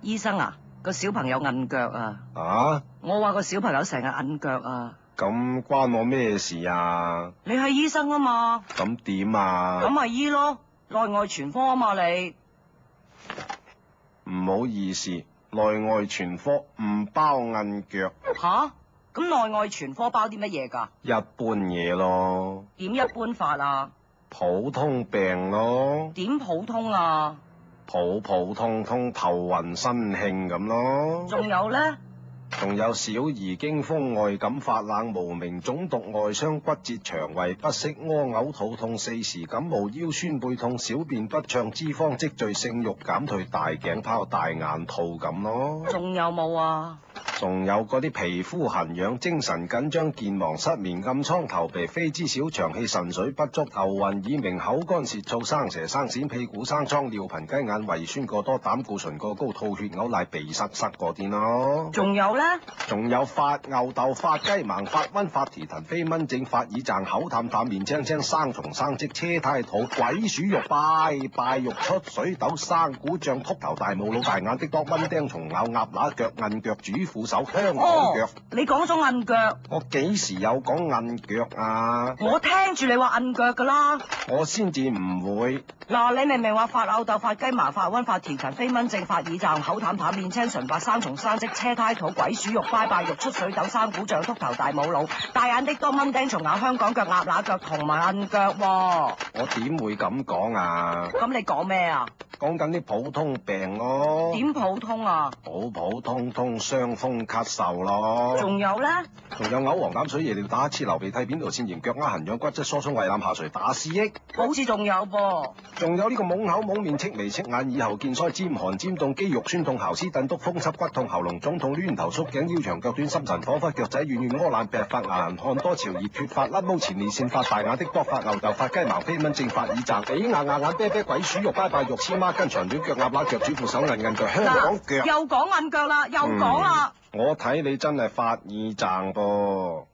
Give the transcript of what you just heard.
醫生啊，個小朋友韌腳啊！啊？我話個小朋友成日韌腳啊！咁關我咩事啊？你係醫生啊嘛？咁點啊？咁咪醫咯，內外全科啊嘛你。唔好意思，內外全科唔包韌腳。吓？咁內外全科包啲乜嘢㗎？一般嘢咯。點一般法啊？普通病咯。點普通啊？普普通通頭暈身興咁咯。仲有咧？仲有小兒驚風外感發冷無名腫毒外傷骨折腸胃不適屙嘔肚痛四時感冒腰酸背痛小便不暢脂肪積聚性慾減退大頸泡大眼肚咁咯。仲有冇啊？仲有嗰啲皮膚痕癢精神緊張健忘失眠暗瘡頭皮飛滋小腸氣腎水不足頭暈耳鳴口乾舌燥生蛇生癬屁股生瘡尿頻雞眼胃酸過多膽固醇過高吐血嘔奶鼻塞嗰啲咯。仲有咧？仲有發吽竇發雞盲發瘟發蹄騰飛蚊症發耳脹口淡淡面青青生蟲生積車胎肚鬼鼠肉拜肉出水痘生鼓脹禿頭大冇腦大眼的多蚊叮蟲咬鴨乸腳韌腳主婦手香港腳。你講咗韌腳，我幾時有講韌腳啊？我聽住你話韌腳㗎啦。我先至唔會。嗱，你明明話發吽竇發雞麻發瘟發蹄騰飛蚊症發耳脹口淡淡面青純白生蟲生積車胎肚鬼鼠肉拜肉出水痘生鼓脹禿頭大冇腦大眼的多蚊叮蟲咬香港腳鴨乸腳同埋韌腳喎。我點會咁講啊？咁你講咩啊？講緊啲普通病咯。點普通啊？普普通通傷風咳嗽咯。仲有咧？仲有嘔黃減水夜尿打乞嗤流鼻涕扁桃腺炎腳丫痕癢骨質疏鬆胃腩下垂打思噎。好似仲有噃。仲有呢個懵口懵面戚眉戚眼耳喉見腮尖寒尖凍肌肉酸痛喉絲扽篤風濕骨痛喉嚨腫痛攣頭縮頸腰長腳短心神恍惚腳仔軟軟屙爛病發牙痕汗多潮熱脫髮甩毛前列腺發大眼的多發吽竇發雞盲飛蚊症發耳脹比牙眼啤啤鬼鼠肉拜肉黐孖筋長短腳鴨乸腳主婦手韌腳香港腳。又講韌腳啦，又講啦。我睇你真係發耳脹噃。